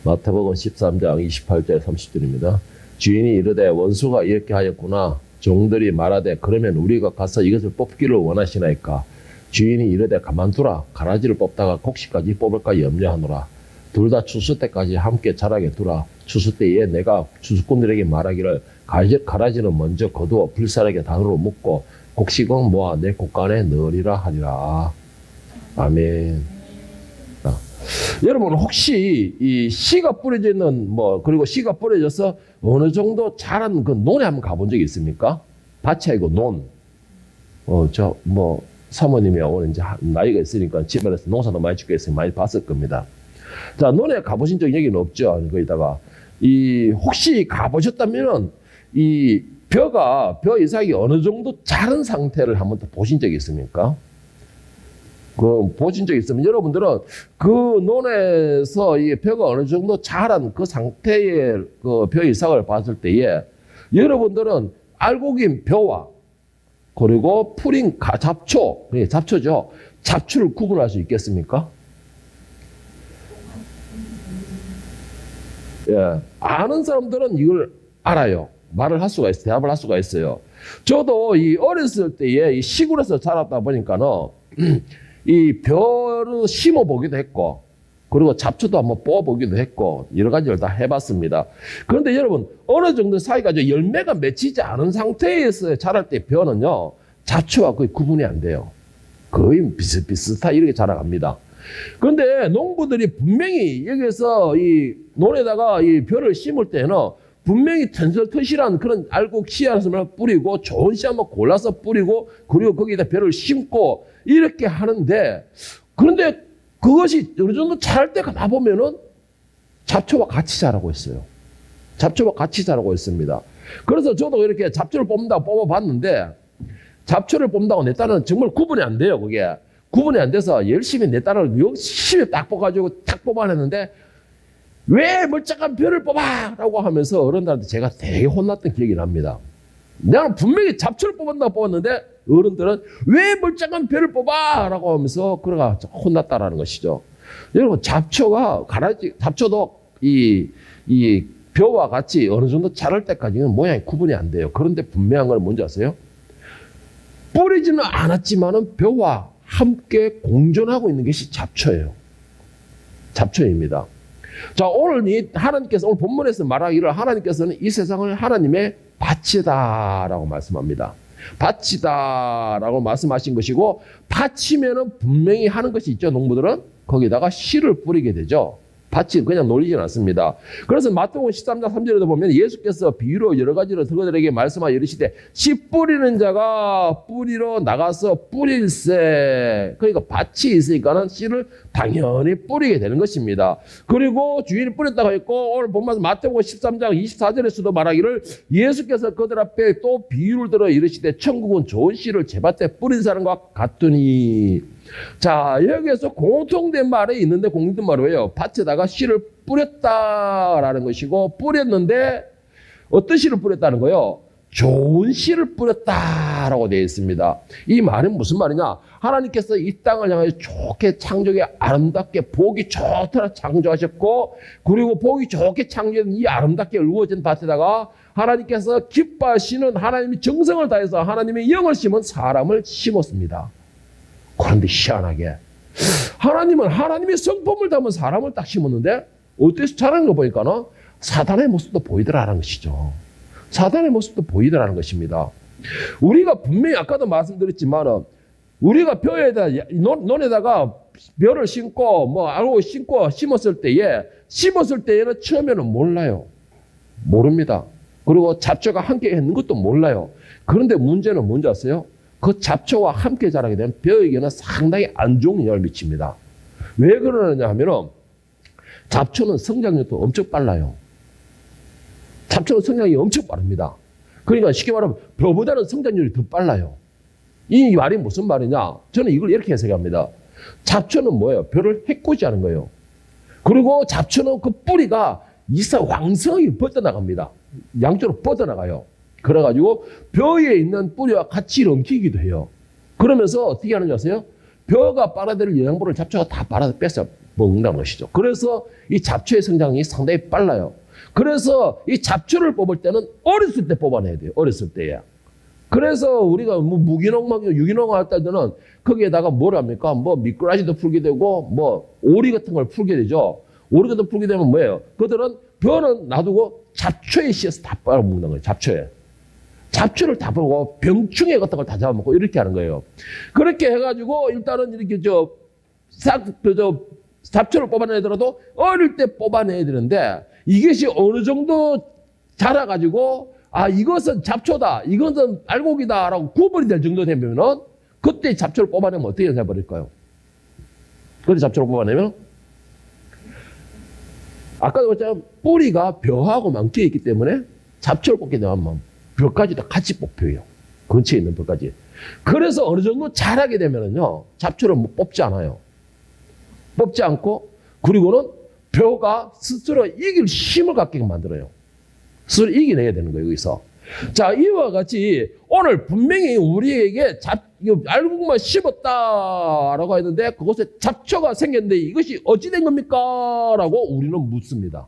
마태복음 13장 28절 30절입니다. 주인이 이르되 원수가 이렇게 하였구나. 종들이 말하되 그러면 우리가 가서 이것을 뽑기를 원하시나이까. 주인이 이르되 가만두라. 가라지를 뽑다가 곡식까지 뽑을까 염려하노라. 둘 다 추수 때까지 함께 자라게 두라. 추수 때에 내가 추수꾼들에게 말하기를 가라지는 먼저 거두어 불사르게 단으로 묶고 곡식은 모아 내 곳간에 넣으리라 하리라. 아멘. 여러분 혹시 이 씨가 뿌려져 있는 그리고 씨가 뿌려져서 어느 정도 자란 그 논에 한번 가본 적이 있습니까? 밭이 아니고 논. 사모님이 오늘 이제 나이가 있으니까 집안에서 농사도 많이 짓고 있으니 많이 봤을 겁니다. 자, 논에 가보신 적 얘기는 없죠. 거기다가 혹시 가보셨다면은 이 벼 이삭이 어느 정도 자란 상태를 한번 더 보신 적이 있습니까? 보신 적 있으면 여러분들은 그 논에서 이 벼가 어느 정도 자란 그 상태의 그 벼 이삭을 봤을 때에 여러분들은 알곡인 벼와 그리고 풀인 잡초죠. 잡초를 구분할 수 있겠습니까? 예, 아는 사람들은 이걸 알아요. 말을 할 수가 있어요. 대답을 할 수가 있어요. 저도 이 어렸을 때에 이 시골에서 자랐다 보니까는 이 벼를 심어 보기도 했고, 그리고 잡초도 한번 뽑아 보기도 했고, 여러 가지를 다 해봤습니다. 그런데 여러분, 어느 정도 사이가 열매가 맺히지 않은 상태에서 자랄 때 벼는요, 잡초와 거의 구분이 안 돼요. 거의 비슷비슷하게 이렇게 자라갑니다. 그런데 농부들이 분명히 여기서 이 논에다가 이 벼를 심을 때는 분명히 튼실튼실한 그런 알곡 씨앗을 뿌리고 좋은 씨 한번 골라서 뿌리고 그리고 거기다 벼를 심고 이렇게 하는데, 그런데 그것이 어느 정도 자랄 때 가만 보면은 잡초와 같이 자라고 있어요. 잡초와 같이 자라고 있습니다. 그래서 저도 이렇게 잡초를 뽑는다고 뽑아봤는데, 잡초를 뽑는다고 내 딸은 정말 구분이 안 돼요. 그게 구분이 안 돼서 열심히 내 딸을 열심히 딱 뽑아가지고 탁 뽑아냈는데, 왜 멀쩡한 벼를 뽑아! 라고 하면서 어른들한테 제가 되게 혼났던 기억이 납니다. 나는 분명히 잡초를 뽑았다고 뽑았는데 어른들은 왜 멀쩡한 벼를 뽑아! 라고 하면서 그래가 혼났다라는 것이죠. 여러분, 잡초도 이 벼와 같이 어느 정도 자랄 때까지는 모양이 구분이 안 돼요. 그런데 분명한 건 뭔지 아세요? 뿌리지는 않았지만은 벼와 함께 공존하고 있는 것이 잡초예요. 잡초입니다. 자, 오늘 하나님께서 오늘 본문에서 말하기를 하나님께서는 이 세상을 하나님의 밭이다라고 말씀합니다. 밭이다라고 말씀하신 것이고, 밭이면은 분명히 하는 것이 있죠. 농부들은 거기다가 씨를 뿌리게 되죠. 밭이 그냥 놀리진 않습니다. 그래서 마태복음 13장 3절에도 보면 예수께서 비유로 여러 가지로 그들에게 말씀하여 이르시되 씨 뿌리는 자가 뿌리러 나가서 뿌릴세. 그러니까 밭이 있으니까는 씨를 당연히 뿌리게 되는 것입니다. 그리고 주인이 뿌렸다고 했고, 오늘 본문 마태복음 13장 24절에서도 말하기를 예수께서 그들 앞에 또 비유를 들어 이르시되 천국은 좋은 씨를 제 밭에 뿌린 사람과 같으니. 자, 여기에서 공통된 말이 있는데, 공통된 말이 왜요? 밭에다가 씨를 뿌렸다라는 것이고, 뿌렸는데 어떤 씨를 뿌렸다는 거예요? 좋은 씨를 뿌렸다라고 되어 있습니다. 이 말은 무슨 말이냐? 하나님께서 이 땅을 향해 좋게 창조해 아름답게 보기 좋도록 창조하셨고, 그리고 보기 좋게 창조된 이 아름답게 이루어진 밭에다가 하나님께서 기뻐하시는 하나님의 정성을 다해서 하나님의 영을 심은 사람을 심었습니다. 그런데 희한하게 하나님은 하나님의 성품을 담은 사람을 딱 심었는데 어디서 자라는 거 보니까는 사단의 모습도 보이더라는 것이죠. 사단의 모습도 보이더라는 것입니다. 우리가 분명히 아까도 말씀드렸지만, 우리가 논에다가 벼를 심고 알고 심고 심었을 때에는 처음에는 몰라요. 모릅니다. 그리고 잡초가 함께 있는 것도 몰라요. 그런데 문제는 뭔지 아세요? 그 잡초와 함께 자라게 되면 벼에게는 상당히 안 좋은 영향을 미칩니다. 왜 그러느냐 하면은 잡초는 성장력도 엄청 빨라요. 잡초는 성장이 엄청 빠릅니다. 그러니까 쉽게 말하면 벼보다는 성장률이 더 빨라요. 이 말이 무슨 말이냐? 저는 이걸 이렇게 해석합니다. 잡초는 뭐예요? 벼를 해코지하는 거예요. 그리고 잡초는 그 뿌리가 왕성하게 뻗어나갑니다. 양쪽으로 뻗어나가요. 그래가지고 벼에 있는 뿌리와 같이 넘기기도 해요. 그러면서 어떻게 하는지 아세요? 벼가 빨아들일 영양분을 잡초가 다 빨아서 먹는다는 것이죠. 그래서 이 잡초의 성장이 상당히 빨라요. 그래서 이 잡초를 뽑을 때는 어렸을 때 뽑아내야 돼요. 어렸을 때야. 그래서 우리가 뭐 무기농, 유기농 할 때는 거기에다가 뭘 합니까? 뭐 미꾸라지도 풀게 되고 뭐 오리 같은 걸 풀게 되죠. 오리 같은 걸 풀게 되면 뭐예요? 그들은 벼는 놔두고 잡초에 씌어서 다 빨아먹는 거예요. 잡초에. 잡초를 다 보고 병충해 같은 걸 다 잡아먹고 이렇게 하는 거예요. 그렇게 해가지고 일단은 이렇게 잡초를 뽑아내더라도 어릴 때 뽑아내야 되는데 이것이 어느 정도 자라가지고 아 이것은 잡초다, 이것은 알곡이다라고 구분이 될 정도 되면은 그때 잡초를 뽑아내면 어떻게 해버릴까요? 그때 잡초를 뽑아내면 아까도 그랬잖아요. 뿌리가 벼하고 망치에 있기 때문에 잡초를 뽑게 되면 벼까지 다 같이 뽑혀요. 근처에 있는 벼까지. 그래서 어느 정도 자라게 되면은요, 잡초를 뽑지 않아요. 뽑지 않고, 그리고는 벼가 스스로 이길 힘을 갖게 만들어요. 스스로 이겨내야 되는 거예요, 여기서. 자, 이와 같이 오늘 분명히 우리에게 알곡만 씹었다라고 했는데 그곳에 잡초가 생겼는데 이것이 어찌 된 겁니까? 라고 우리는 묻습니다.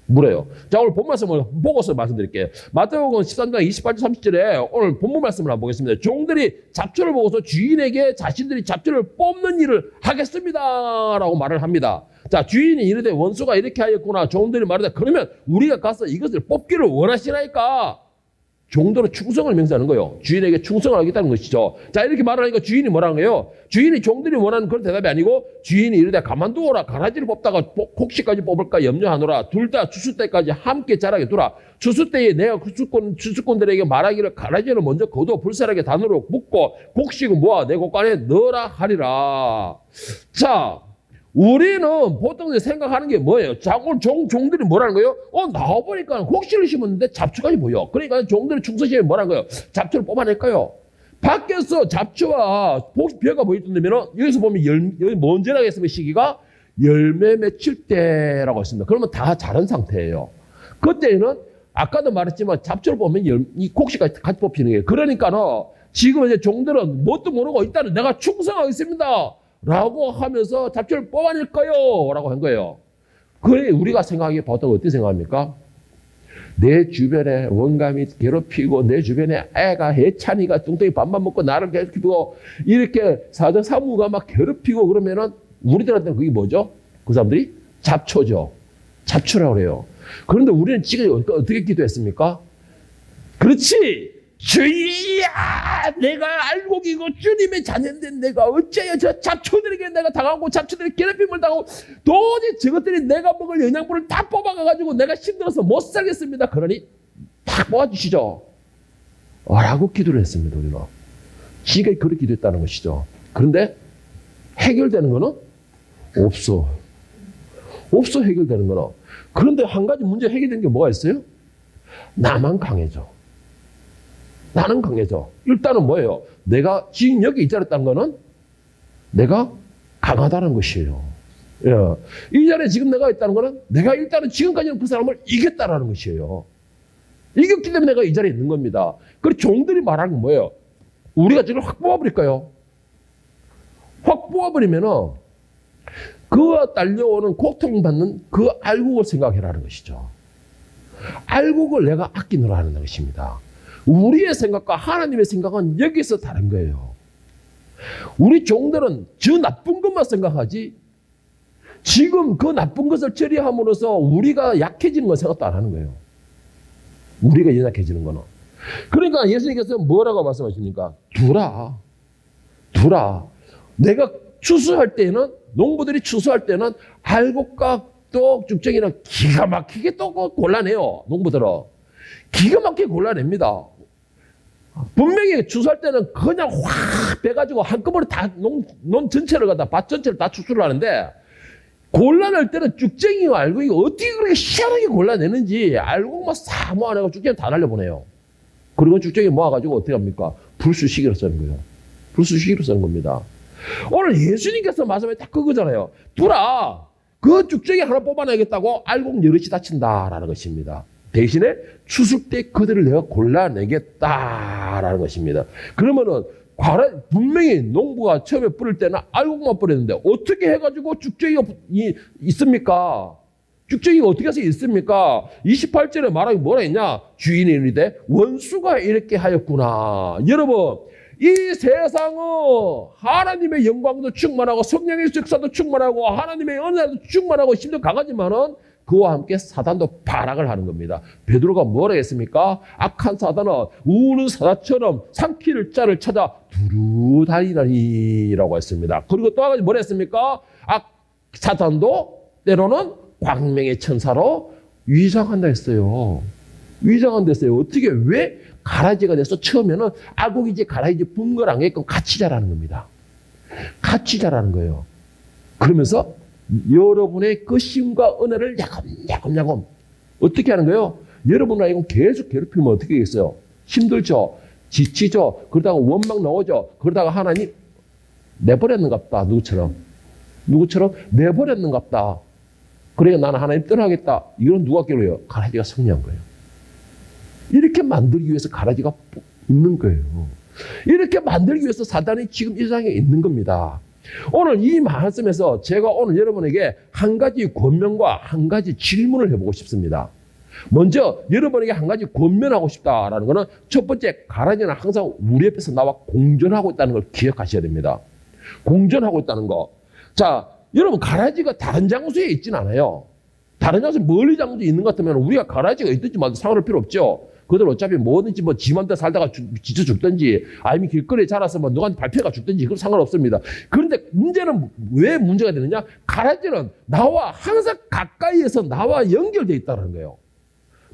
물어요. 자, 오늘 본 말씀을 보고서 말씀드릴게요. 마태복음 13장 28절 30절에 오늘 본문 말씀을 한번 보겠습니다. 종들이 잡초를 보고서 주인에게 자신들이 잡초를 뽑는 일을 하겠습니다 라고 말을 합니다. 자, 주인이 이르되 원수가 이렇게 하였구나. 종들이 말하되 그러면 우리가 가서 이것을 뽑기를 원하시나이까? 종들은 충성을 명세하는 거예요. 주인에게 충성을 하겠다는 것이죠. 자, 이렇게 말을 하니까 주인이 뭐라는 거예요? 주인이 종들이 원하는 그런 대답이 아니고 주인이 이르되 가만두어라. 가라지를 뽑다가 곡식까지 뽑을까 염려하노라. 둘 다 추수 때까지 함께 자라게 두라. 추수 때에 내가 추수꾼들에게 말하기를 가라지를 먼저 거두어 불살하게 단으로 묶고 곡식은 모아 내 곳간에 넣으라 하리라. 자, 우리는 보통 생각하는 게 뭐예요? 오늘 종들이 뭐라는 거예요? 나와보니까 곡식을 심었는데 잡초까지 보여. 그러니까 종들이 충성심이 뭐라는 거예요? 잡초를 뽑아낼까요? 밖에서 잡초와 벼가 보이던데면 여기서 보면 여기 먼저라고 했으면 시기가 열매 맺힐 때라고 했습니다. 그러면 다 자란 상태예요. 그때는 아까도 말했지만 잡초를 보면 이 곡식까지 같이 뽑히는 거예요. 그러니까는 지금 이제 종들은 뭣도 모르고 일단은 내가 충성하겠습니다 라고 하면서 잡초를 뽑아낼까요? 라고 한 거예요. 그래, 우리가 생각하기에 보통 어떻게 생각합니까? 내 주변에 원감이 괴롭히고, 내 주변에 애가 해찬이가 뚱뚱이 밥만 먹고 나를 괴롭히고, 이렇게 사무가 막 괴롭히고 그러면은 우리들한테는 그게 뭐죠? 그 사람들이 잡초죠. 잡초라고 그래요. 그런데 우리는 지금 어떻게 기도했습니까? 그렇지! 주야, 내가 알곡이고 주님의 자녀인데 내가 어째요 저 잡초들에게 내가 당하고 잡초들이 괴롭힘을 당하고 도저히 저것들이 내가 먹을 영양분을 다 뽑아가가지고 내가 힘들어서 못 살겠습니다. 그러니 다 뽑아주시죠 라고 기도를 했습니다. 우리는 지금까지 그렇게 기도했다는 것이죠. 그런데 해결되는 거는 없어 해결되는 거는. 그런데 한 가지 문제 해결된 게 뭐가 있어요? 나만 강해져. 나는 강해져. 일단은 뭐예요? 내가 지금 여기 이 자리에 있다는 거는 내가 강하다는 것이에요. 예. 이 자리에 지금 내가 있다는 거는 내가 일단은 지금까지는 그 사람을 이겼다라는 것이에요. 이겼기 때문에 내가 이 자리에 있는 겁니다. 그리고 종들이 말하는 건 뭐예요? 우리가 지금 확 뽑아버릴까요? 확 뽑아버리면은 그와 딸려오는 고통받는 그 알곡을 생각해라는 것이죠. 알곡을 내가 아끼노라는 것입니다. 우리의 생각과 하나님의 생각은 여기서 다른 거예요. 우리 종들은 저 나쁜 것만 생각하지 지금 그 나쁜 것을 처리함으로써 우리가 약해지는 건 생각도 안 하는 거예요. 우리가 연약해지는 거는. 그러니까 예수님께서 뭐라고 말씀하십니까? 두라. 내가 추수할 때는 농부들이 추수할 때는 알곡과 또 쭉정이는 기가 막히게 또 골라내요. 농부들은 기가 막히게 골라냅니다. 분명히 추수할 때는 그냥 확 빼가지고 한꺼번에 다 논 전체를 갖다 밭 전체를 다 추수를 하는데 골라낼 때는 쭉쟁이와 알곡이 어떻게 그렇게 희한하게 골라내는지 알곡만 싹 모아내고 쭉쟁이 다 날려보내요. 그리고 쭉쟁이 모아가지고 어떻게 합니까? 불수시기로 쓰는 거예요. 불수시기로 쓰는 겁니다. 오늘 예수님께서 말씀에 딱 그거잖아요. 두라. 그 쭉쟁이 하나 뽑아내겠다고 알곡 여럿이 다친다라는 것입니다. 대신에 추수 때 그들을 내가 골라내겠다라는 것입니다. 그러면은 분명히 농부가 처음에 뿌릴 때는 알곡만 뿌렸는데 어떻게 해가지고 쭉정이가 있습니까? 쭉정이가 어떻게 해서 있습니까? 28절에 말하기 뭐라 했냐? 주인이 이르되 원수가 이렇게 하였구나. 여러분, 이 세상은 하나님의 영광도 충만하고 성령의 역사도 충만하고 하나님의 은혜도 충만하고 힘도 강하지만은 그와 함께 사단도 발악을 하는 겁니다. 베드로가 뭐라 했습니까? 악한 사단은 우는 사자처럼 삼킬 자를 찾아 두루 다니라니라고 했습니다. 그리고 또 한 가지 뭐라 했습니까? 사단도 때로는 광명의 천사로 위장한다 했어요. 위장한다 했어요. 어떻게, 왜? 가라지가 돼서 처음에는 알곡이지 가라지지 분걸 겠끔 같이 자라는 겁니다. 같이 자라는 거예요. 그러면서 여러분의 그 힘과 은혜를 야금야금 어떻게 하는 거예요? 여러분 아이고 계속 괴롭히면 어떻게 되겠어요? 힘들죠. 지치죠. 그러다가 원망 나오죠. 그러다가 하나님 내버렸는갑다. 누구처럼 내버렸는갑다. 그래 나는 하나님 떠나겠다. 이건 누가 깨워요? 가라지가 승리한 거예요. 이렇게 만들기 위해서 가라지가 있는 거예요. 이렇게 만들기 위해서 사단이 지금 이 세상에 있는 겁니다. 오늘 이 말씀에서 제가 오늘 여러분에게 한 가지 권면과 한 가지 질문을 해보고 싶습니다. 먼저 여러분에게 한 가지 권면하고 싶다라는 것은 첫 번째, 가라지는 항상 우리 옆에서 나와 공존하고 있다는 걸 기억하셔야 됩니다. 공존하고 있다는 거. 자, 여러분 가라지가 다른 장소에 있진 않아요. 다른 장소에 멀리 장소에 있는 것 같으면 우리가 가라지가 있든지 말든 상관할 필요 없죠. 그들 어차피 뭐든지 뭐 지맘대로 살다가 지쳐 죽든지 아니면 길거리에 자라서 누구한테 발표가 죽든지 그건 상관없습니다. 그런데 문제는 왜 문제가 되느냐? 가라지는 나와 항상 가까이에서 나와 연결되어 있다는 거예요.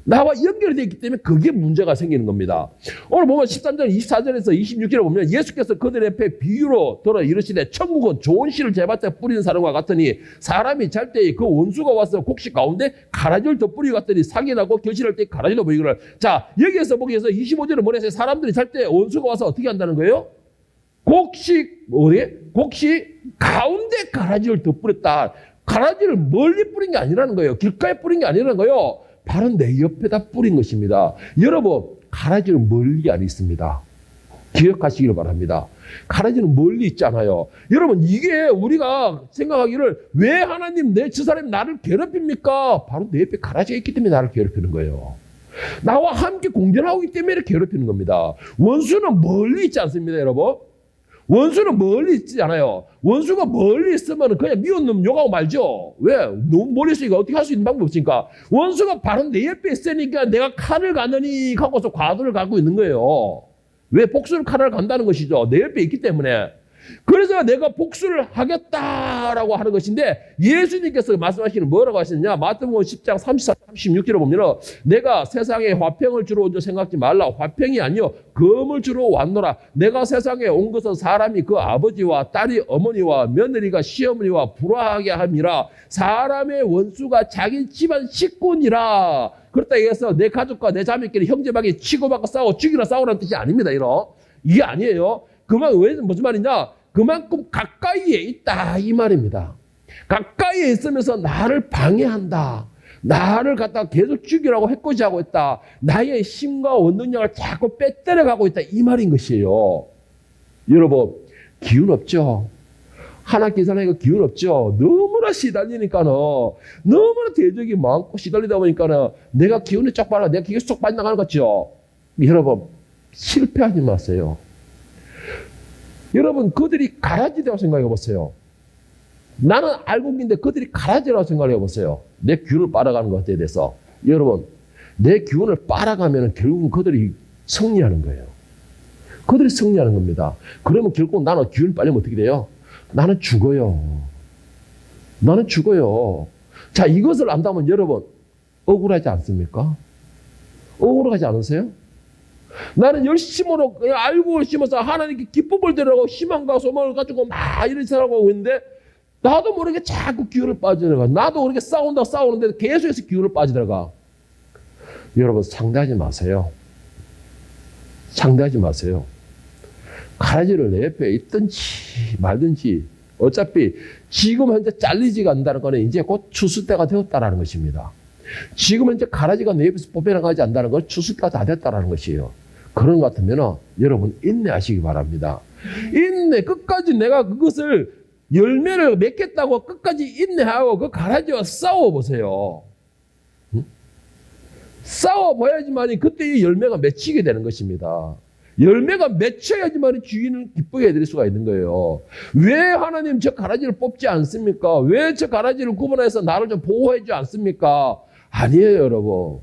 나와 연결되어 있기 때문에 그게 문제가 생기는 겁니다. 오늘 보면 13절, 24절에서 26절에 보면 예수께서 그들 앞에 비유로 들어 이르시되 천국은 좋은 씨를 제밭에 뿌리는 사람과 같으니 사람이 잘 때 그 원수가 와서 곡식 가운데 가라지를 덧뿌리고 갔더니 사기 나고 결실할 때 가라지도 보이기를. 자, 여기에서 보기 위해서 25절에 뭐라 했어요? 사람들이 잘 때 원수가 와서 어떻게 한다는 거예요? 곡식 가운데 가라지를 덧뿌렸다. 가라지를 멀리 뿌린 게 아니라는 거예요. 길가에 뿌린 게 아니라는 거예요. 바로 내 옆에다 뿌린 것입니다. 여러분, 가라지는 멀리 안 있습니다. 기억하시기를 바랍니다. 가라지는 멀리 있지 않아요. 여러분, 이게 우리가 생각하기를 왜 하나님 저 사람이 나를 괴롭힙니까? 바로 내 옆에 가라지가 있기 때문에 나를 괴롭히는 거예요. 나와 함께 공존하고 있기 때문에 괴롭히는 겁니다. 원수는 멀리 있지 않습니다, 여러분. 원수는 멀리 있지 않아요. 원수가 멀리 있으면 그냥 미운 놈 욕하고 말죠. 왜? 너무 멀리 있으니까 어떻게 할 수 있는 방법이 없으니까. 원수가 바로 내 옆에 있으니까 내가 칼을 가느니 하고서 과도를 갖고 있는 거예요. 왜? 복수를 칼을 간다는 것이죠. 내 옆에 있기 때문에. 그래서 내가 복수를 하겠다라고 하는 것인데 예수님께서 말씀하시는 뭐라고 하시느냐? 마태복음 10장 34, 36절에 보면 내가 세상에 화평을 주러 온 줄 생각지 말라. 화평이 아니요 금을 주러 왔노라. 내가 세상에 온 것은 사람이 그 아버지와 딸이 어머니와 며느리가 시어머니와 불화하게 함이라. 사람의 원수가 자기 집안 식구니라. 그렇다 해서 내 가족과 내 자매끼리 형제밖에 치고받고 싸워 죽이라 싸우라는 뜻이 아닙니다. 이게 아니에요. 왜 무슨 말이냐? 그만큼 가까이에 있다 이 말입니다. 가까이에 있으면서 나를 방해한다. 나를 갖다가 계속 죽이라고 해코지하고 있다. 나의 힘과 원능력을 자꾸 빼뜨려가고 있다 이 말인 것이에요. 여러분, 기운 없죠? 하나 계산하니까 기운 없죠? 너무나 시달리니까는, 너무나 대적이 많고 시달리다 보니까는 내가 기운이 쫙 빠져, 내가 기운이 쏙 빠져나가는 것 같죠? 여러분, 실패하지 마세요. 여러분, 그들이 가라지라고 생각해 보세요. 나는 알곡인데 그들이 가라지라고 생각해 보세요. 내 기운을 빨아가는 것에 대해서. 여러분, 내 기운을 빨아가면 결국은 그들이 승리하는 거예요. 그들이 승리하는 겁니다. 그러면 결국 나는 기운을 빨리면 어떻게 돼요? 나는 죽어요. 나는 죽어요. 자, 이것을 안다면 여러분, 억울하지 않습니까? 억울하지 않으세요? 나는 열심으로 그냥 알고 심어서 하나님께 기쁨을 드리라고 희망과 소망을 가지고 막 이렇게 살아가고 있는데 나도 모르게 자꾸 기운을 빠져들어가. 나도 모르게 싸우는데 계속해서 기운을 빠져들어가. 여러분, 상대하지 마세요. 상대하지 마세요. 가라지를 내 옆에 있든지 말든지 어차피 지금 현재 잘리지가 않는다는 거는 이제 곧 추수 때가 되었다는 것입니다. 지금 현재 가라지가 내 옆에서 뽑혀나가지 않는다는 건 추수 때가 다 됐다는 것이에요. 그런 것 같으면 여러분 인내하시기 바랍니다. 인내, 끝까지 내가 그것을 열매를 맺겠다고 끝까지 인내하고 그 가라지와 싸워보세요. 싸워봐야지만 그때 이 열매가 맺히게 되는 것입니다. 열매가 맺혀야지만 주인을 기쁘게 해드릴 수가 있는 거예요. 왜 하나님 저 가라지를 뽑지 않습니까? 왜 저 가라지를 구분해서 나를 좀 보호해 주지 않습니까? 아니에요, 여러분.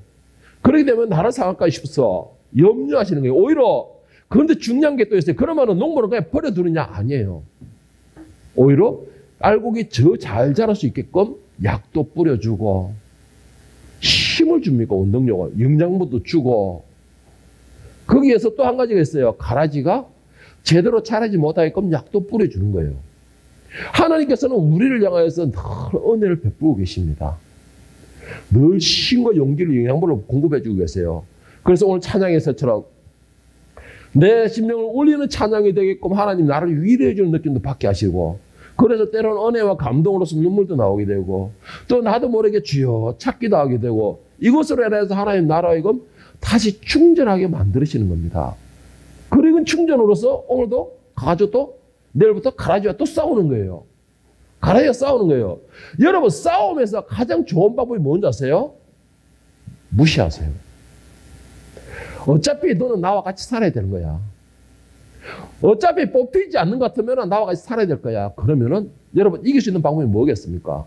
그렇게 되면 나를 상할까 싶어서 염려하시는 거예요. 오히려 그런데 중요한 게 또 있어요. 그러면 농부는 그냥 버려두느냐? 아니에요. 오히려 알곡이 더 잘 자랄 수 있게끔 약도 뿌려주고 힘을 줍니까? 운동력을. 영양분도 주고. 거기에서 또 한 가지가 있어요. 가라지가 제대로 자라지 못하게끔 약도 뿌려주는 거예요. 하나님께서는 우리를 향하여서 늘 은혜를 베푸고 계십니다. 늘 힘과 용기를 영양분을 공급해 주고 계세요. 그래서 오늘 찬양에서처럼 내 심령을 울리는 찬양이 되게끔 하나님 나를 위로해 주는 느낌도 받게 하시고, 그래서 때로는 은혜와 감동으로서 눈물도 나오게 되고, 또 나도 모르게 주여 찾기도 하게 되고, 이것으로 인해서 하나님 나라하여금 다시 충전하게 만들으시는 겁니다. 그리고 충전으로서 오늘도 가지고 내일부터 가라지와 또 싸우는 거예요. 가라지와 싸우는 거예요. 여러분, 싸움에서 가장 좋은 방법이 뭔지 아세요? 무시하세요. 어차피 너는 나와 같이 살아야 되는 거야. 어차피 뽑히지 않는 것 같으면 나와 같이 살아야 될 거야. 그러면은 여러분 이길 수 있는 방법이 뭐겠습니까?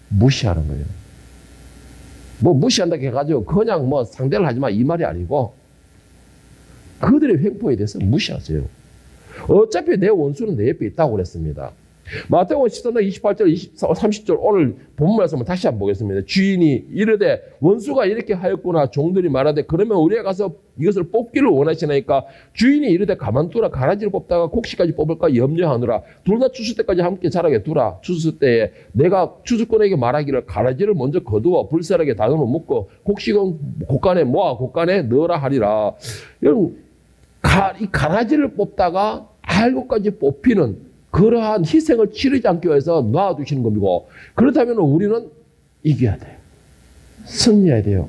무시하는 거예요. 뭐 무시한다고 해가지고 그냥 뭐 상대를 하지 마 이 말이 아니고, 그들의 횡포에 대해서 무시하세요. 어차피 내 원수는 내 옆에 있다고 그랬습니다. 마태복음 14장 28절, 30절 오늘 본문 말씀을 다시 한번 보겠습니다. 주인이 이르되 원수가 이렇게 하였구나. 종들이 말하되 그러면 우리가 가서 이것을 뽑기를 원하시나이까. 주인이 이르되 가만두라. 가라지를 뽑다가 곡식까지 뽑을까 염려하느라. 둘 다 추수 때까지 함께 자라게 두라. 추수 때에 내가 추수꾼에게 말하기를 가라지를 먼저 거두어 불사르게 다듬어 묶고 곡식은 곳간에 모아 곳간에 넣으라 하리라. 여러분, 이 가라지를 뽑다가 알곡까지 뽑히는 그러한 희생을 치르지 않기 위해서 놔두시는 겁니다. 그렇다면 우리는 이겨야 돼요. 승리해야 돼요.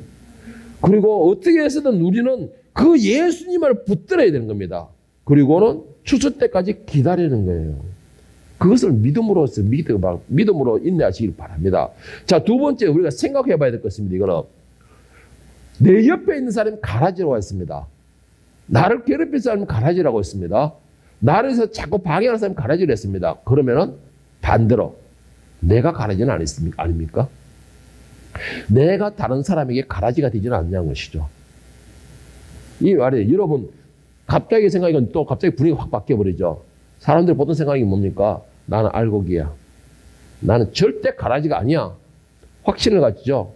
그리고 어떻게 해서든 우리는 그 예수님을 붙들어야 되는 겁니다. 그리고는 추수 때까지 기다리는 거예요. 그것을 믿음으로 인내하시길 바랍니다. 자, 두 번째 우리가 생각해 봐야 될 것입니다. 이거는 내 옆에 있는 사람이 가라지라고 했습니다. 나를 괴롭힐 사람은 가라지라고 했습니다. 나를 자꾸 방해하는 사람이 가라지를 했습니다. 그러면은 반대로 내가 가라지는 아닙니까? 내가 다른 사람에게 가라지가 되지는 않냐는 것이죠. 이 말이에요. 여러분, 갑자기 생각이 또 갑자기 분위기가 확 바뀌어버리죠. 사람들 보통 생각이 뭡니까? 나는 알곡이야. 나는 절대 가라지가 아니야. 확신을 가지죠.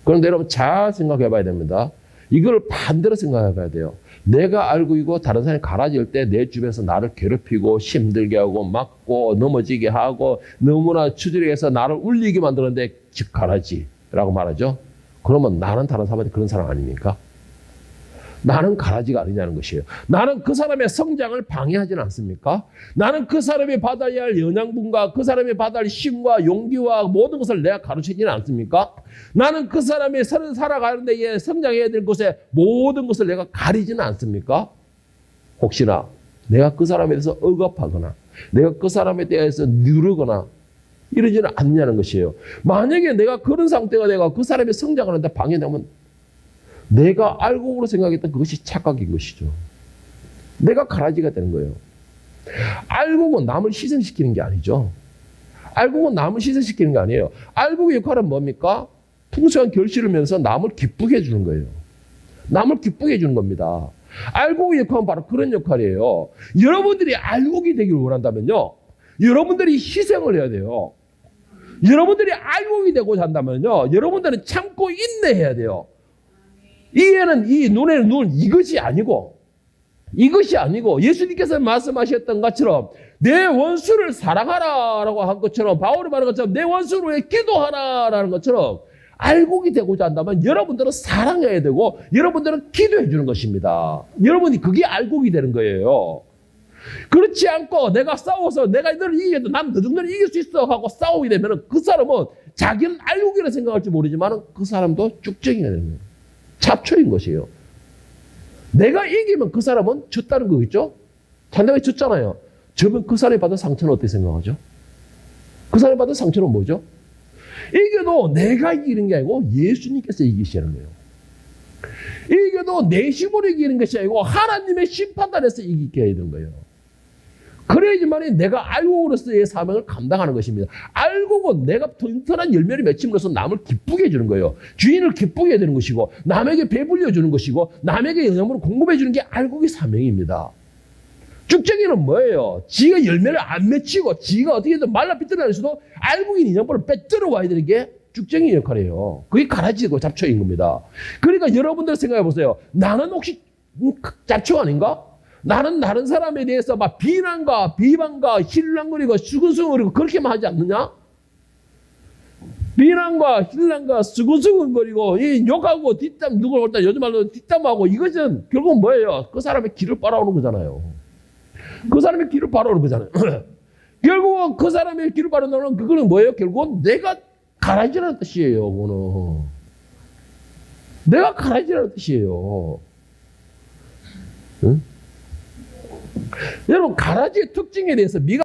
그런데 여러분 잘 생각해 봐야 됩니다. 이걸 반대로 생각해 봐야 돼요. 내가 알고이고 다른 사람이 가라지일 때 내 주변에서 나를 괴롭히고 힘들게 하고 막고 넘어지게 하고 너무나 추저리게 해서 나를 울리게 만드는데 즉 가라지라고 말하죠. 그러면 나는 다른 사람한테 그런 사람 아닙니까? 나는 가라지가 아니냐는 것이에요. 나는 그 사람의 성장을 방해하지는 않습니까? 나는 그 사람이 받아야 할 영양분과 그 사람이 받아야 할 힘과 용기와 모든 것을 내가 가르치지는 않습니까? 나는 그 사람이 살아가는 데에 성장해야 될 곳에 모든 것을 내가 가리지는 않습니까? 혹시나 내가 그 사람에 대해서 억압하거나 내가 그 사람에 대해서 누르거나 이러지는 않냐는 것이에요. 만약에 내가 그런 상태가 내가 그 사람이 성장하는데 방해되면 내가 알곡으로 생각했던 그것이 착각인 것이죠. 내가 가라지가 되는 거예요. 알곡은 남을 희생시키는 게 아니죠. 알곡은 남을 희생시키는 게 아니에요. 알곡의 역할은 뭡니까? 풍성한 결실을 면서 남을 기쁘게 해주는 거예요. 남을 기쁘게 해주는 겁니다. 알곡의 역할은 바로 그런 역할이에요. 여러분들이 알곡이 되기를 원한다면요, 여러분들이 희생을 해야 돼요. 여러분들이 알곡이 되고자 한다면요, 여러분들은 참고 인내해야 돼요. 이에는 이 눈에는 눈 이것이 아니고 예수님께서 말씀하셨던 것처럼 내 원수를 사랑하라라고 한 것처럼, 바울이 말한 것처럼 내 원수를 위해 기도하라라는 것처럼 알곡이 되고자 한다면 여러분들은 사랑해야 되고 여러분들은 기도해 주는 것입니다. 여러분이 그게 알곡이 되는 거예요. 그렇지 않고 내가 싸워서 내가 너를 이겨도 난 너 정도는 이길 수 있어 하고 싸우게 되면 그 사람은 자기는 알곡이라 생각할지 모르지만 그 사람도 쭉정이가 되는 거예요. 잡초인 것이에요. 내가 이기면 그 사람은 졌다는 거겠죠? 상대방이 졌잖아요. 저면 그 사람이 받은 상처는 어떻게 생각하죠? 그 사람이 받은 상처는 뭐죠? 이겨도 내가 이기는 게 아니고 예수님께서 이기시는 거예요. 이겨도 내 힘으로 이기는 것이 아니고 하나님의 심판단에서 이기게 해야 되는 거예요. 그래야지만이 내가 알곡으로서의 사명을 감당하는 것입니다. 알곡은 내가 튼튼한 열매를 맺힘으로써 남을 기쁘게 해주는 거예요. 주인을 기쁘게 해야 되는 것이고 남에게 배불려 주는 것이고 남에게 영양분을 공급해 주는 게 알곡의 사명입니다. 쭉쟁이는 뭐예요? 지가 열매를 안 맺히고 지가 어떻게든 말라 비틀어내서도 알곡인 영양분을 빼들어 와야 되는 게 쭉쟁이 역할이에요. 그게 가라지고 잡초인 겁니다. 그러니까 여러분들 생각해 보세요. 나는 혹시 잡초 아닌가? 나는 다른 사람에 대해서 막 비난과 비방과 힐랑거리고 수근수근거리고 그렇게만 하지 않느냐? 비난과 힐랑과 수근수근거리고 욕하고 뒷담 누굴 볼때 요즘 말로 뒷담하고 이것은 결국 뭐예요? 그 사람의 길을 빨아오는 거잖아요. 그 사람의 길을 빨아오는 거잖아요. 결국은 그 사람의 길을 빨아오는 그거는 뭐예요? 결국은 내가 가라지라는 뜻이에요. 그거는 내가 가라지라는 뜻이에요. 응? 여러분 가라지의 특징에 대해서 미가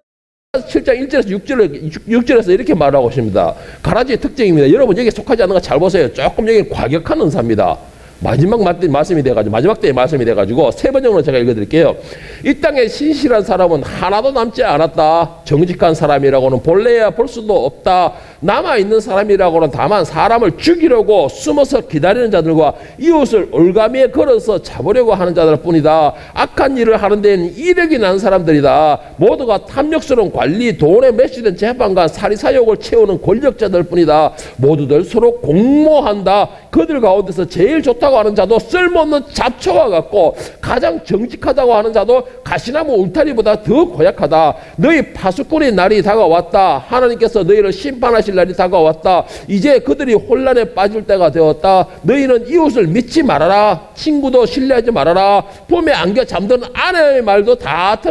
7장 1절에서 6절에서 이렇게 말하고 있습니다. 가라지의 특징입니다. 여러분 여기 속하지 않는 거 잘 보세요. 조금 여기 과격한 은사입니다. 마지막 말씀이 돼가지고 마지막 때의 말씀이 돼가지고 세 번 정도 제가 읽어드릴게요. 이 땅에 신실한 사람은 하나도 남지 않았다. 정직한 사람이라고는 본래야 볼 수도 없다. 남아있는 사람이라고는 다만 사람을 죽이려고 숨어서 기다리는 자들과 이웃을 올가미에 걸어서 잡으려고 하는 자들 뿐이다. 악한 일을 하는 데는 이력이 난 사람들이다. 모두가 탐욕스러운 관리, 돈에 매시된 재판관, 사리사욕을 채우는 권력자들 뿐이다. 모두들 서로 공모한다. 그들 가운데서 제일 좋다고 하는 자도 쓸모없는 잡초와 같고 가장 정직하다고 하는 자도 가시나무 울타리보다 더 고약하다. 너희 파수꾼의 날이 다가왔다. 하나님께서 너희를 심판하실 날이 다가왔다. 이제 그들이 혼란에 빠질 때가 되었다. 너희는 이웃을 믿지 말아라. 친구도 신뢰하지 말아라. 봄에 안겨 잠든 아내의 말도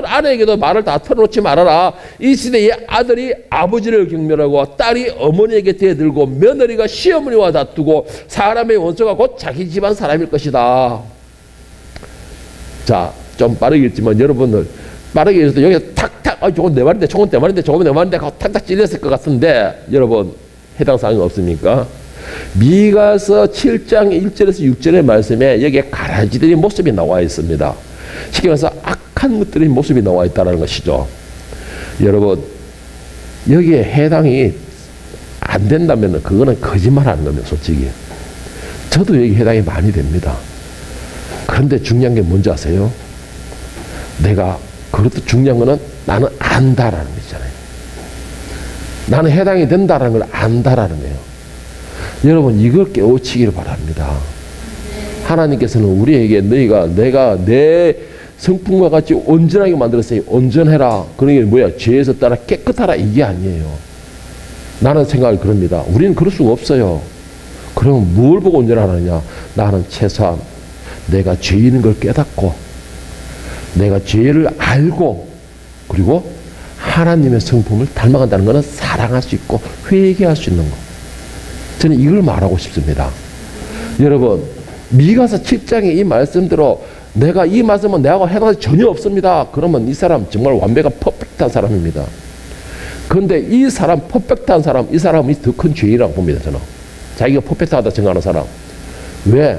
아내에게도 말을 다 털어놓지 말아라. 이 시대에 아들이 아버지를 경멸하고 딸이 어머니에게 대들고 며느리가 시어머니와 다투고 사람의 원수가 곧 자기 집안 사람일 것이다. 자, 좀 빠르게 읽지만 여러분들 빠르게 읽어서 여기 탁탁 저건 내 말인데 저건 내 말인데 저건 내 말인데 하고 탁탁 찔렸을 것 같은데 여러분 해당 사항이 없습니까? 미가서 7장 1절에서 6절의 말씀에 여기에 가라지들의 모습이 나와 있습니다. 쉽게 말해서 악한 것들의 모습이 나와 있다는 것이죠. 여러분 여기에 해당이 안 된다면 그거는 거짓말하는 겁니다. 솔직히 저도 여기 해당이 많이 됩니다. 그런데 중요한 게 뭔지 아세요? 내가 그것도 중요한 거는 나는 안다라는 거잖아요. 나는 해당이 된다라는 걸 안다라는 거예요. 여러분 이걸 깨우치기를 바랍니다. 하나님께서는 우리에게 내가 내 성품과 같이 온전하게 만들었으니 온전해라. 그런 게 뭐야? 죄에서 따라 깨끗하라 이게 아니에요. 나는 생각을 그럽니다. 우리는 그럴 수가 없어요. 그러면 뭘 보고 온전하느냐? 나는 최소한 내가 죄인인 걸 깨닫고 내가 죄를 알고 그리고 하나님의 성품을 닮아간다는 것은 사랑할 수 있고 회개할 수 있는 것. 저는 이걸 말하고 싶습니다. 여러분 미가서 7장의 이 말씀대로 내가 이 말씀은 내하고 해당이 전혀 없습니다. 그러면 이 사람 정말 완벽한 퍼펙트한 사람입니다. 그런데 이 사람 퍼펙트한 사람 이 사람이 더 큰 죄인이라고 봅니다. 저는 자기가 퍼펙트하다 생각하는 사람. 왜?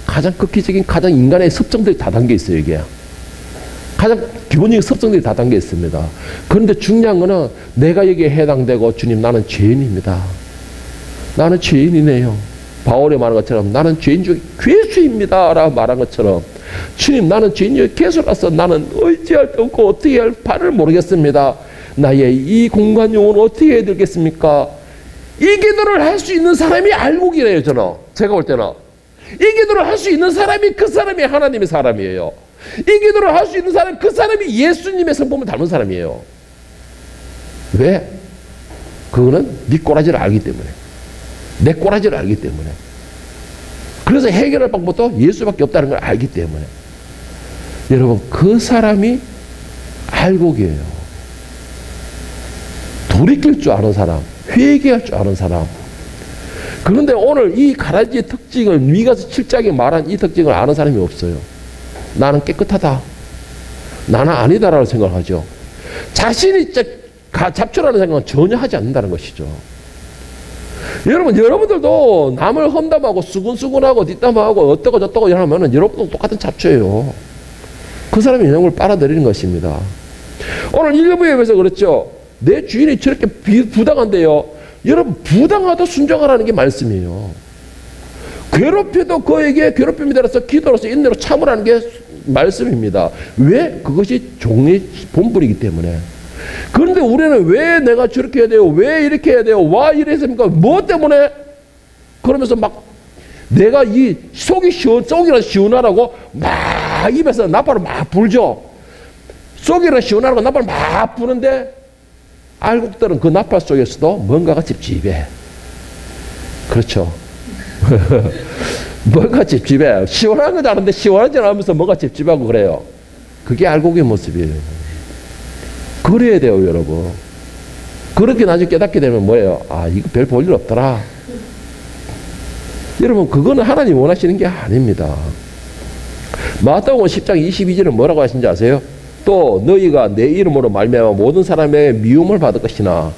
가장 극기적인 가장 인간의 습성들이 다 담겨 있어요. 이게 가장 기본적인 습성들이 다 담겨 있습니다. 그런데 중요한 거는 내가 여기에 해당되고 주님 나는 죄인입니다. 나는 죄인이네요. 바울이 말한 것처럼 나는 죄인 중에 괴수입니다 라고 말한 것처럼 주님 나는 죄인 중에 괴수라서 나는 어찌할 데 없고 어떻게 할 바를 모르겠습니다. 나의 이 공간 영혼을 어떻게 해야 되겠습니까? 이 기도를 할 수 있는 사람이 알곡이래요. 저는 제가 볼 때는 이 기도를 할 수 있는 사람이 그 사람이 하나님의 사람이에요. 이 기도를 할 수 있는 사람 그 사람이 예수님의 성품을 닮은 사람이에요. 왜? 그거는 네 꼬라지를 알기 때문에 내 꼬라지를 알기 때문에 그래서 해결할 방법도 예수밖에 없다는 걸 알기 때문에 여러분 그 사람이 알곡이에요. 돌이킬 줄 아는 사람 회개할 줄 아는 사람. 그런데 오늘 이 가라지의 특징을 미가서 7장에 말한 이 특징을 아는 사람이 없어요. 나는 깨끗하다. 나는 아니다라고 생각하죠. 자신이 잡초라는 생각은 전혀 하지 않는다는 것이죠. 여러분들도 남을 험담하고 수근수근하고 뒷담하고 어떠고 저떠고 이러면은 여러분도 똑같은 잡초예요. 그 사람의 영향을 빨아들이는 것입니다. 오늘 1부에서 그렇죠. 내 주인이 저렇게 부당한데요. 여러분, 부당하도 순종하라는 게 말씀이에요. 괴롭혀도 그에게 괴롭힘에 대해서 기도로서 인내로 참으라는 게 말씀입니다. 왜? 그것이 종의 본분이기 때문에. 그런데 우리는 왜 내가 저렇게 해야 돼요? 왜 이렇게 해야 돼요? 와, 이랬습니까? 뭐 때문에? 그러면서 막 내가 이 속이라 시원하라고 막 입에서 나팔을 막 불죠. 속이라 시원하라고 나팔을 막 부는데 알곡들은 그 나팔 속에서도 뭔가가 찝찝해. 그렇죠. 뭔가 찝찝해. 시원한 건 아는데 시원하지 않으면서 뭔가 찝찝하고 그래요. 그게 알곡의 모습이에요. 그래야 돼요, 여러분. 그렇게 나중에 깨닫게 되면 뭐예요? 아, 이거 별 볼 일 없더라. 여러분, 그거는 하나님 원하시는 게 아닙니다. 마태복음 10장 22절은 뭐라고 하신지 아세요? 또 너희가 내 이름으로 말미암아 모든 사람에게 미움을 받을 것이나,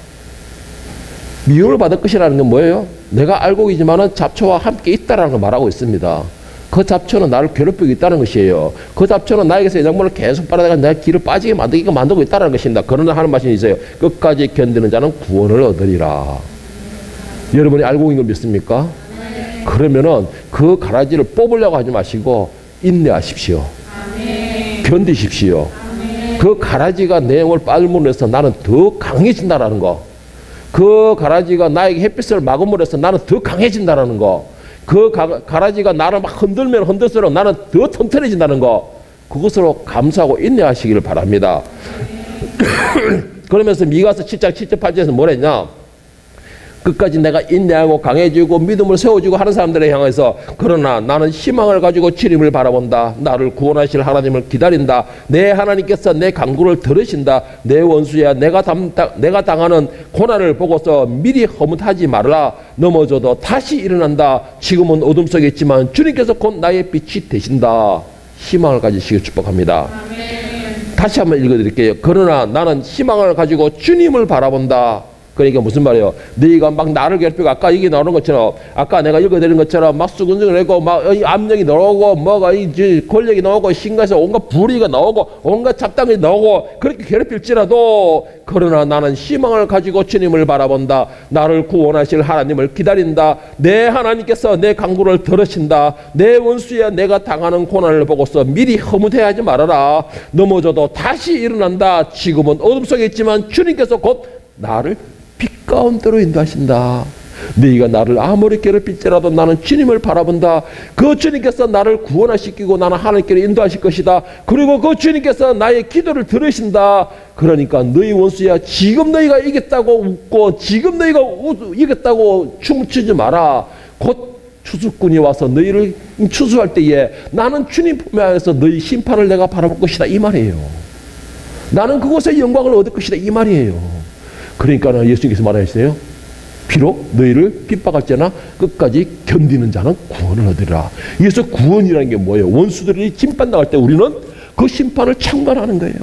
미움을 받을 것이라는 건 뭐예요? 내가 알곡이지만은 잡초와 함께 있다라는 걸 말하고 있습니다. 그 잡초는 나를 괴롭히고 있다는 것이에요. 그 잡초는 나에게서 영양분을 계속 빨아다가 내 길을 빠지게 만들고 있다는 것입니다. 그러나 하는 말씀이 있어요. 끝까지 견디는 자는 구원을 얻으리라. 여러분이 알곡인 걸 믿습니까? 그러면은 그 가라지를 뽑으려고 하지 마시고 인내하십시오. 견디십시오. 그 가라지가 내 영을 빨므로 해서 나는 더 강해진다라는 거. 그 가라지가 나에게 햇빛을 막음으로 해서 나는 더 강해진다라는 거. 그 가라지가 나를 막 흔들면 흔들수록 나는 더 튼튼해진다는 거. 그것으로 감사하고 인내하시기를 바랍니다. 그러면서 미가서 7장 7절 8절에서 뭐랬냐? 끝까지 내가 인내하고 강해지고 믿음을 세워주고 하는 사람들에 향해서 그러나 나는 희망을 가지고 주님을 바라본다. 나를 구원하실 하나님을 기다린다. 내 하나님께서 내 간구를 들으신다. 내 원수야 내가 당하는 고난을 보고서 미리 허무하지 말라. 넘어져도 다시 일어난다. 지금은 어둠 속에 있지만 주님께서 곧 나의 빛이 되신다. 희망을 가지시길 축복합니다. 아멘. 다시 한번 읽어드릴게요. 그러나 나는 희망을 가지고 주님을 바라본다. 그러니까 무슨 말이에요? 너희가 막 나를 괴롭히고 아까 이게 나오는 것처럼 아까 내가 읽어드린 것처럼 막 수근수근하고 막 압력이 나오고 뭐가 이제 권력이 나오고 신가에서 온갖 불의가 나오고 온갖 잡담이 나오고 그렇게 괴롭힐지라도 그러나 나는 희망을 가지고 주님을 바라본다. 나를 구원하실 하나님을 기다린다. 내 하나님께서 내 간구를 들으신다. 내 원수야 내가 당하는 고난을 보고서 미리 허무해하지 말아라. 넘어져도 다시 일어난다. 지금은 어둠 속에 있지만 주님께서 곧 나를 빛 가운데로 인도하신다. 너희가 나를 아무리 괴롭힐지라도 나는 주님을 바라본다. 그 주님께서 나를 구원하시키고 나는 하나님께로 인도하실 것이다. 그리고 그 주님께서 나의 기도를 들으신다. 그러니까 너희 원수야 지금 너희가 이겼다고 웃고 지금 너희가 이겼다고 춤추지 마라. 곧 추수꾼이 와서 너희를 추수할 때에 나는 주님 품에 안에서 너희 심판을 내가 바라볼 것이다. 이 말이에요. 나는 그곳에 영광을 얻을 것이다. 이 말이에요. 그러니까 예수님께서 말하셨어요. 비록 너희를 핍박할지나 끝까지 견디는 자는 구원을 얻으리라. 그래서 구원이라는 게 뭐예요? 원수들이 심판당할 때 우리는 그 심판을 참관하는 거예요.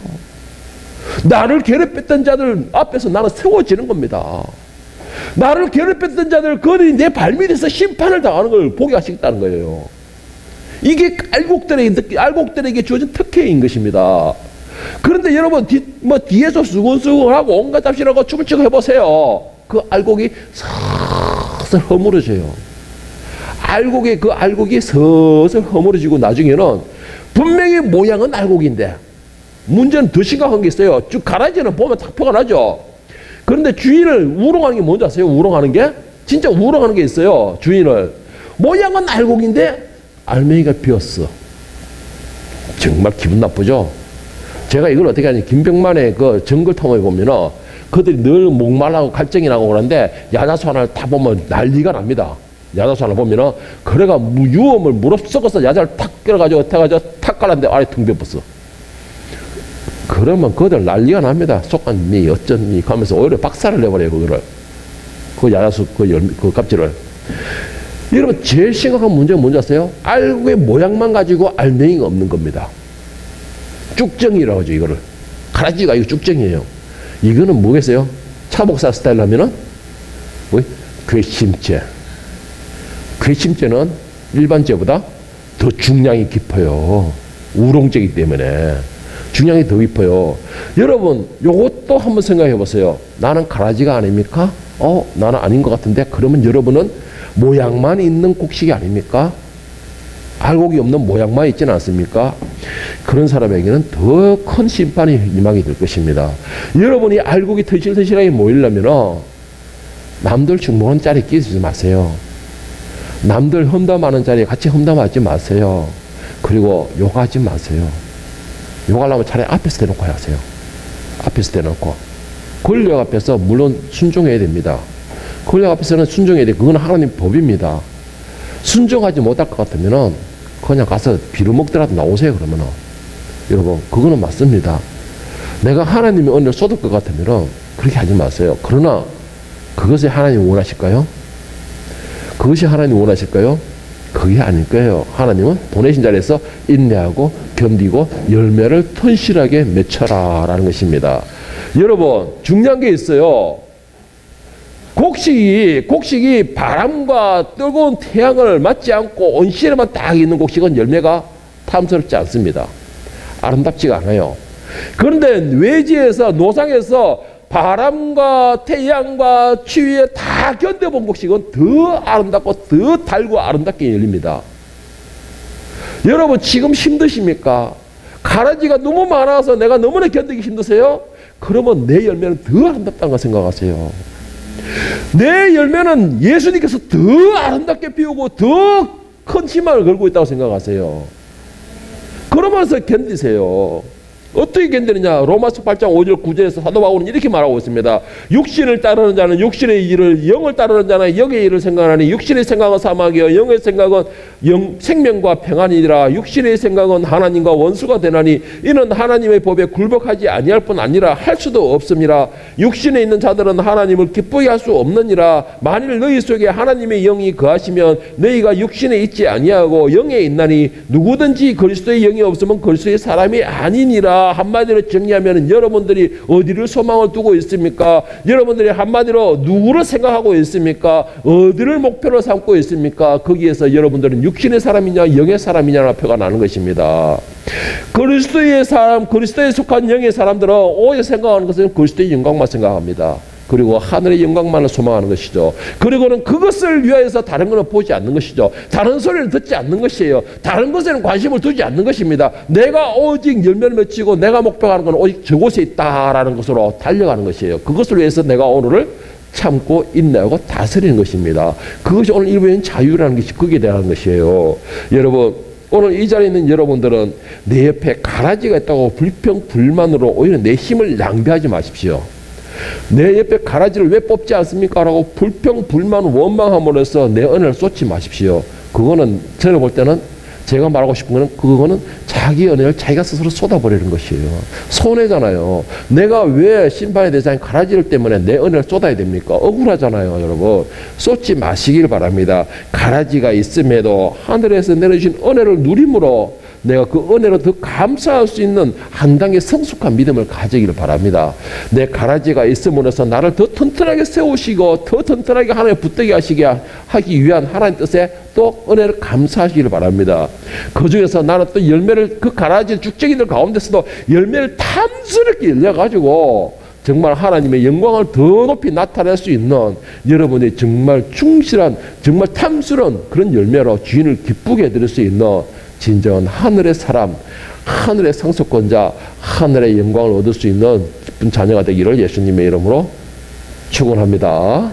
나를 괴롭혔던 자들 앞에서 나는 세워지는 겁니다. 나를 괴롭혔던 자들 그들이 내 발밑에서 심판을 당하는 걸 보게 하시겠다는 거예요. 이게 알곡들에게 주어진 특혜인 것입니다. 그런데 여러분 뒤에서 수근수근하고 온갖 잡신하고 춤을 추고 해보세요. 그 알곡이 슬슬 허물어져요. 그 알곡이 슬슬 허물어지고 나중에는 분명히 모양은 알곡인데 문제는 더 심각한 게 있어요. 쭉 가라지는 보면 딱 표가 나죠. 그런데 주인을 우롱하는 게 뭔지 아세요? 우롱하는 게? 진짜 우롱하는 게 있어요. 주인을. 모양은 알곡인데 알맹이가 비었어. 정말 기분 나쁘죠? 제가 이걸 어떻게 하니 김병만의 그 정글 탐험에 보면은 그들이 늘 목말라고 갈증이 나고 그러는데 야자수 하나를 다 보면 난리가 납니다. 야자수 하나 보면은 그래가 유험을 무릎 썩어서 야자를 탁 끌어가지고 탁 깔았는데 아래 텅 비었어. 그러면 그들 난리가 납니다. 속한 미 어쩐 미 하면서 오히려 박살을 내버려요. 그거를 그 야자수 그 값지를. 여러분 제일 심각한 문제가 뭔지 아세요? 알곡의 모양만 가지고 알맹이가 없는 겁니다. 쭉정이라고 하죠. 이거를 가라지가 이거 쭉정이에요. 이거는 뭐겠어요? 차목사 스타일로 하면은 뭐? 괘씸죄. 괘씸죄는 일반죄보다 더 중량이 깊어요. 우롱죄이기 때문에 중량이 더 깊어요. 여러분 요것도 한번 생각해 보세요. 나는 가라지가 아닙니까? 나는 아닌 것 같은데, 그러면 여러분은 모양만 있는 곡식이 아닙니까? 알곡이 없는 모양만 있지는 않습니까? 그런 사람에게는 더 큰 심판이 임하게 될 것입니다. 여러분이 알곡이 터실터실하게 모이려면 남들 중보하는 자리에 끼지 마세요. 남들 험담하는 자리에 같이 험담하지 마세요. 그리고 욕하지 마세요. 욕하려면 차라리 앞에서 대놓고 하세요. 앞에서 대놓고. 권력 앞에서 물론 순종해야 됩니다. 권력 앞에서는 순종해야 돼. 그건 하나님 법입니다. 순종하지 못할 것 같으면은 그냥 가서 비루먹더라도 나오세요. 그러면은 여러분 그거는 맞습니다. 내가 하나님의 은혜를 쏟을 것 같으면은 그렇게 하지 마세요. 그러나 그것이 하나님이 원하실까요? 그것이 하나님이 원하실까요? 그게 아닐 거예요. 하나님은 보내신 자리에서 인내하고 견디고 열매를 튼실하게 맺혀라 라는 것입니다. 여러분 중요한 게 있어요. 곡식이 바람과 뜨거운 태양을 맞지 않고 온실에만 딱 있는 곡식은 열매가 탐스럽지 않습니다. 아름답지가 않아요. 그런데 외지에서 노상에서 바람과 태양과 추위에 다 견뎌본 곡식은 더 아름답고 더 달고 아름답게 열립니다. 여러분 지금 힘드십니까? 가라지가 너무 많아서 내가 너무나 견디기 힘드세요? 그러면 내 열매는 더 아름답다는 걸 생각하세요. 내 열매는 예수님께서 더 아름답게 피우고 더 큰 희망을 걸고 있다고 생각하세요. 그러면서 견디세요. 어떻게 견디느냐? 로마서 8장 5절 9절에서 사도 바울은 이렇게 말하고 있습니다. 육신을 따르는 자는 육신의 일을, 영을 따르는 자는 영의 일을 생각하니 육신의 생각은 사망이요 영의 생각은 생명과 평안이니라. 육신의 생각은 하나님과 원수가 되나니 이는 하나님의 법에 굴복하지 아니할 뿐 아니라 할 수도 없음이라. 육신에 있는 자들은 하나님을 기쁘게 할 수 없느니라. 만일 너희 속에 하나님의 영이 거하시면 너희가 육신에 있지 아니하고 영에 있나니 누구든지 그리스도의 영이 없으면 그리스도의 사람이 아니니라. 한마디로 정리하면 여러분들이 어디를 소망을 두고 있습니까? 여러분들이 한마디로 누구를 생각하고 있습니까? 어디를 목표로 삼고 있습니까? 거기에서 여러분들은 육신의 사람이냐 영의 사람이냐는 표가 나는 것입니다. 그리스도의 사람, 그리스도에 속한 영의 사람들은 오직 생각하는 것은 그리스도의 영광만 생각합니다. 그리고 하늘의 영광만을 소망하는 것이죠. 그리고는 그것을 위하여서 다른 것은 보지 않는 것이죠. 다른 소리를 듣지 않는 것이에요. 다른 것에는 관심을 두지 않는 것입니다. 내가 오직 열매를 맺히고 내가 목표하는 것은 오직 저곳에 있다라는 것으로 달려가는 것이에요. 그것을 위해서 내가 오늘을 참고 인내하고 다스리는 것입니다. 그것이 오늘 일부인 자유라는 것이 거기에 대한 것이에요. 여러분 오늘 이 자리에 있는 여러분들은 내 옆에 가라지가 있다고 불평불만으로 오히려 내 힘을 낭비하지 마십시오. 내 옆에 가라지를 왜 뽑지 않습니까? 라고 불평불만 원망함으로 해서 내 은혜를 쏟지 마십시오. 그거는 저는 볼 때는 제가 말하고 싶은 거는 그거는 자기 은혜를 자기가 스스로 쏟아버리는 것이에요. 손해잖아요. 내가 왜 심판의 대상인 가라지를 때문에 내 은혜를 쏟아야 됩니까? 억울하잖아요, 여러분. 쏟지 마시길 바랍니다. 가라지가 있음에도 하늘에서 내려주신 은혜를 누림으로 내가 그 은혜로 더 감사할 수 있는 한 단계 성숙한 믿음을 가지기를 바랍니다. 내 가라지가 있음으로 해서 나를 더 튼튼하게 세우시고 더 튼튼하게 하나님의 붙들게 하기 위한 하나님 뜻에 또 은혜를 감사하시기를 바랍니다. 그 중에서 나는 또 열매를 그 가라지 쭉쟁이들 가운데서도 열매를 탐스럽게 열려가지고 정말 하나님의 영광을 더 높이 나타낼 수 있는 여러분의 정말 충실한 정말 탐스러운 그런 열매로 주인을 기쁘게 해드릴 수 있는 진정한 하늘의 사람, 하늘의 상속권자, 하늘의 영광을 얻을 수 있는 기쁜 자녀가 되기를 예수님의 이름으로 축원합니다.